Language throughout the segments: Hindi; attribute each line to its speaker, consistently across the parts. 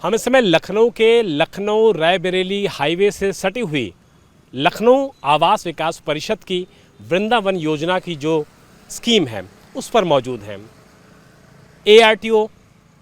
Speaker 1: हम इस समय लखनऊ के लखनऊ रायबरेली हाईवे से सटी हुई लखनऊ आवास विकास परिषद की वृंदावन योजना की जो स्कीम है उस पर मौजूद हैं। एआरटीओ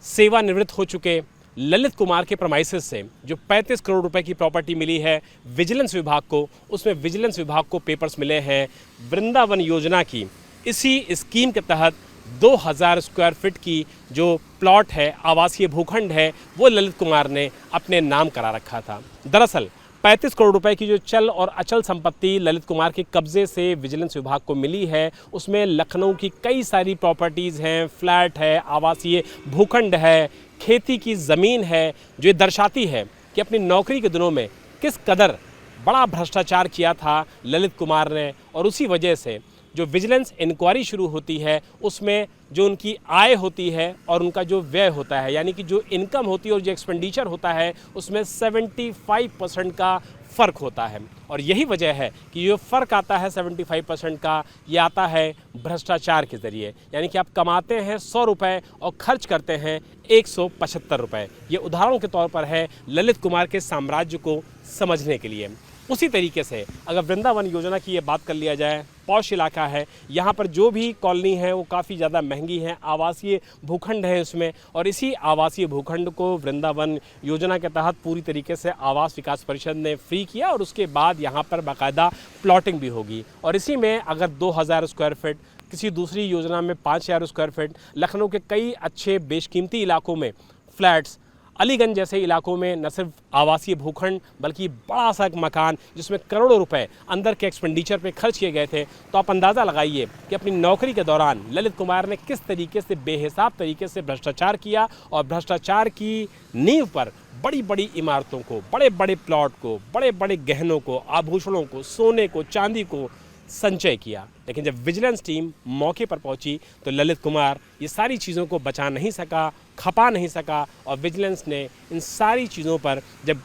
Speaker 1: सेवानिवृत्त हो चुके ललित कुमार के प्रमाइसेस से जो 35 करोड़ रुपए की प्रॉपर्टी मिली है विजिलेंस विभाग को, उसमें विजिलेंस विभाग को पेपर्स मिले हैं वृंदावन योजना की। इसी स्कीम के तहत 2000 स्क्वायर फीट की जो प्लॉट है, आवासीय भूखंड है, वो ललित कुमार ने अपने नाम करा रखा था। दरअसल 35 करोड़ रुपए की जो चल और अचल संपत्ति ललित कुमार के कब्जे से विजिलेंस विभाग को मिली है, उसमें लखनऊ की कई सारी प्रॉपर्टीज़ हैं, फ्लैट है, आवासीय भूखंड है, खेती की ज़मीन है, जो ये दर्शाती है कि अपनी नौकरी के दिनों में किस कदर बड़ा भ्रष्टाचार किया था ललित कुमार ने। और उसी वजह से जो विजिलेंस इंक्वायरी शुरू होती है उसमें जो उनकी आय होती है और उनका जो व्यय होता है, यानी कि जो इनकम होती है और जो एक्सपेंडिचर होता है, उसमें 75% का फ़र्क होता है। और यही वजह है कि जो फ़र्क आता है 75% का, ये आता है भ्रष्टाचार के ज़रिए। यानी कि आप कमाते हैं 100 रुपये और खर्च करते हैं 175 रुपये। ये उदाहरण के तौर पर है ललित कुमार के साम्राज्य को समझने के लिए। उसी तरीके से अगर वृंदावन योजना की ये बात कर लिया जाए, पॉश इलाका है, यहाँ पर जो भी कॉलोनी है वो काफ़ी ज़्यादा महंगी है, आवासीय भूखंड है इसमें, और इसी आवासीय भूखंड को वृंदावन योजना के तहत पूरी तरीके से आवास विकास परिषद ने फ्री किया और उसके बाद यहाँ पर बाकायदा प्लॉटिंग भी होगी। और इसी में अगर 2000 स्क्वायर फीट, किसी दूसरी योजना में 5000 स्क्वायर फीट, लखनऊ के कई अच्छे बेशकीमती इलाकों में फ्लैट्स, अलीगंज जैसे इलाकों में न सिर्फ आवासीय भूखंड बल्कि बड़ा सा एक मकान जिसमें करोड़ों रुपए अंदर के एक्सपेंडिचर पे खर्च किए गए थे, तो आप अंदाज़ा लगाइए कि अपनी नौकरी के दौरान ललित कुमार ने किस तरीके से बेहिसाब तरीके से भ्रष्टाचार किया और भ्रष्टाचार की नींव पर बड़ी बड़ी इमारतों को, बड़े बड़े प्लॉट को, बड़े बड़े गहनों को, आभूषणों को, सोने को, चांदी को संचय किया। लेकिन जब विजिलेंस टीम मौके पर पहुंची तो ललित कुमार ये सारी चीज़ों को बचा नहीं सका, खपा नहीं सका, और विजिलेंस ने इन सारी चीज़ों पर जब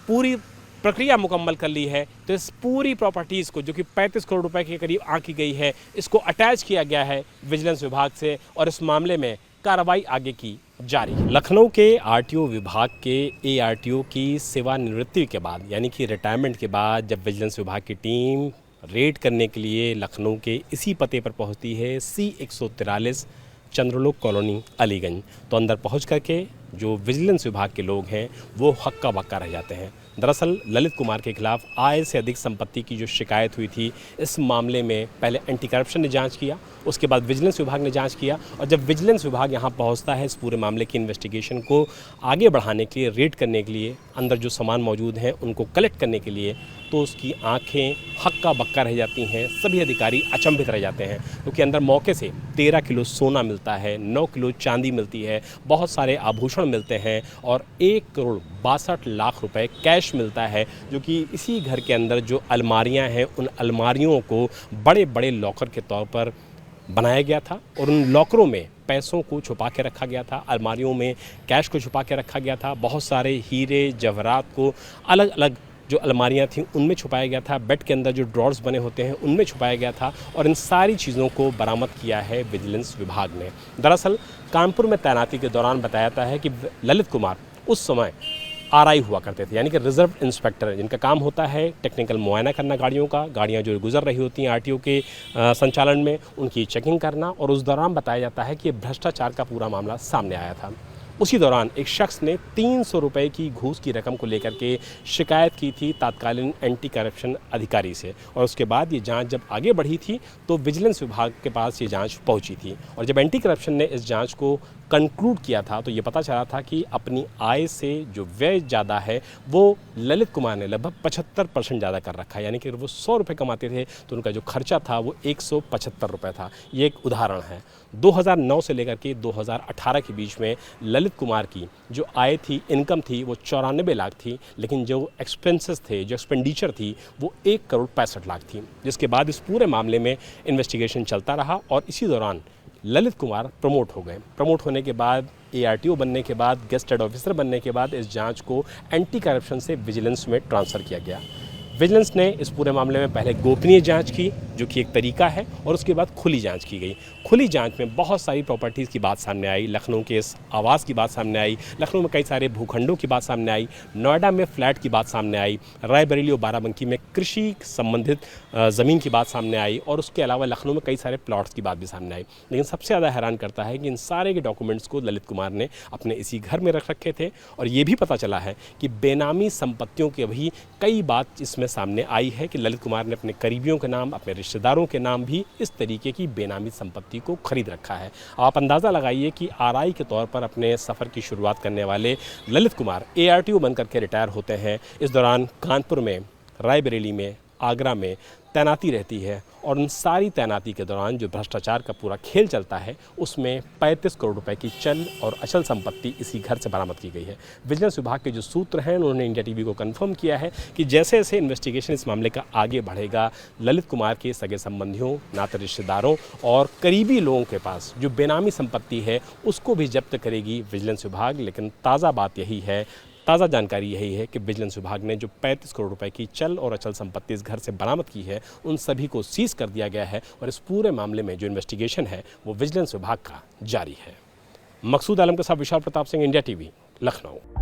Speaker 1: पूरी प्रक्रिया मुकम्मल कर ली है तो इस पूरी प्रॉपर्टीज़ को, जो कि 35 करोड़ रुपए के करीब आंकी गई है, इसको अटैच किया गया है विजिलेंस विभाग से और इस मामले में कार्रवाई आगे की जारी है। लखनऊ के आरटीओ विभाग के एआरटीओ की सेवानिवृत्ति के बाद, यानी कि रिटायरमेंट के बाद, जब विजिलेंस विभाग की टीम रेड करने के लिए लखनऊ के इसी पते पर पहुंचती है, C143 चंद्रलोक कॉलोनी अलीगंज, तो अंदर पहुंच करके जो विजिलेंस विभाग के लोग हैं वो हक्का बक्का रह जाते हैं। दरअसल ललित कुमार के खिलाफ आय से अधिक संपत्ति की जो शिकायत हुई थी, इस मामले में पहले एंटी करप्शन ने जांच किया, उसके बाद विजिलेंस विभाग ने जांच किया, और जब विजिलेंस विभाग यहां पहुंचता है इस पूरे मामले की इन्वेस्टिगेशन को आगे बढ़ाने के लिए, रेड करने के लिए, अंदर जो सामान मौजूद हैं उनको कलेक्ट करने के लिए, तो उसकी आंखें हक्का बक्का रह जाती हैं। सभी अधिकारी अचंभित रह जाते हैं क्योंकि अंदर मौके से 13 किलो सोना मिलता है, 9 किलो चांदी मिलती है, बहुत सारे आभूषण मिलते हैं और 1,62,00,000 रुपए कैश मिलता है, जो कि इसी घर के अंदर जो अलमारियां हैं उन अलमारियों को बड़े बड़े लॉकर के तौर पर बनाया गया था और उन लॉकरों में पैसों को छुपा के रखा गया था, अलमारियों में कैश को छुपा के रखा गया था, बहुत सारे हीरे जवाहरात को अलग अलग जो अलमारियां थीं उनमें छुपाया गया था, बेड के अंदर जो ड्रॉर्स बने होते हैं उनमें छुपाया गया था, और इन सारी चीज़ों को बरामद किया है विजिलेंस विभाग ने। दरअसल कानपुर में तैनाती के दौरान बताया जाता है कि ललित कुमार उस समय आरआई हुआ करते थे, यानी कि रिजर्व इंस्पेक्टर, जिनका काम होता है टेक्निकल मुआयना करना गाड़ियों का, गाड़ियां जो गुजर रही होती हैं आरटीओ के संचालन में, उनकी चेकिंग करना। और उस दौरान बताया जाता है कि भ्रष्टाचार का पूरा मामला सामने आया था। उसी दौरान एक शख्स ने 300 रुपये की घूस की रकम को लेकर के शिकायत की थी तात्कालीन एंटी करप्शन अधिकारी से, और उसके बाद ये जांच जब आगे बढ़ी थी तो विजिलेंस विभाग के पास ये जांच पहुंची थी, और जब एंटी करप्शन ने इस जांच को कंक्लूड किया था तो ये पता चला था कि अपनी आय से जो व्यय ज़्यादा है वो ललित कुमार ने लगभग 75% ज़्यादा कर रखा है। यानी कि वो 100 रुपये कमाते थे तो उनका जो खर्चा था वो 175 रुपये था। ये एक उदाहरण है। 2009 से लेकर के 2018 के बीच में ललित कुमार की जो आय थी, इनकम थी, वो 94 लाख थी, लेकिन जो एक्सपेंसेस थे, जो एक्सपेंडिचर थी, वो 1,65,00,000 थी। जिसके बाद इस पूरे मामले में इन्वेस्टिगेशन चलता रहा और इसी दौरान ललित कुमार प्रमोट हो गए। प्रमोट होने के बाद, एआरटीओ बनने के बाद, गेस्टेड ऑफिसर बनने के बाद इस जांच को एंटी करप्शन से विजिलेंस में ट्रांसफ़र किया गया। विजिलेंस ने इस पूरे मामले में पहले गोपनीय जांच की, जो कि एक तरीका है, और उसके बाद खुली जांच की गई। खुली जांच में बहुत सारी प्रॉपर्टीज़ की बात सामने आई, लखनऊ के इस आवास की बात सामने आई, लखनऊ में कई सारे भूखंडों की बात सामने आई, नोएडा में फ्लैट की बात सामने आई, रायबरेली और बाराबंकी में कृषि संबंधित ज़मीन की बात सामने आई, और उसके अलावा लखनऊ में कई सारे प्लॉट्स की बात भी सामने आई। लेकिन सबसे ज़्यादा हैरान करता है कि इन सारे के डॉक्यूमेंट्स को ललित कुमार ने अपने इसी घर में रख रखे थे, और ये भी पता चला है कि बेनामी संपत्तियों की भी कई बात इसमें सामने आई है कि ललित कुमार ने अपने करीबियों के नाम, अपने रिश्तेदारों के नाम भी इस तरीके की बेनामी संपत्ति को खरीद रखा है। आप अंदाज़ा लगाइए कि आरआई के तौर पर अपने सफ़र की शुरुआत करने वाले ललित कुमार एआरटीओ बनकर के रिटायर होते हैं। इस दौरान कानपुर में, रायबरेली में, आगरा में तैनाती रहती है, और उन सारी तैनाती के दौरान जो भ्रष्टाचार का पूरा खेल चलता है, उसमें 35 करोड़ रुपए की चल और अचल संपत्ति इसी घर से बरामद की गई है। विजिलेंस विभाग के जो सूत्र हैं, उन्होंने इंडिया टीवी को कंफर्म किया है कि जैसे जैसे इन्वेस्टिगेशन इस मामले का आगे बढ़ेगा, ललित कुमार के सगे संबंधियों, नाते रिश्तेदारों और करीबी लोगों के पास जो बेनामी संपत्ति है, उसको भी जब्त करेगी विजिलेंस विभाग। लेकिन ताज़ा बात यही है, ताज़ा जानकारी यही है कि विजिलेंस विभाग ने जो 35 करोड़ रुपए की चल और अचल संपत्ति इस घर से बरामद की है, उन सभी को सीज कर दिया गया है, और इस पूरे मामले में जो इन्वेस्टिगेशन है वो विजिलेंस विभाग का जारी है। मकसूद आलम के साथ विशाल प्रताप सिंह, इंडिया टीवी, लखनऊ।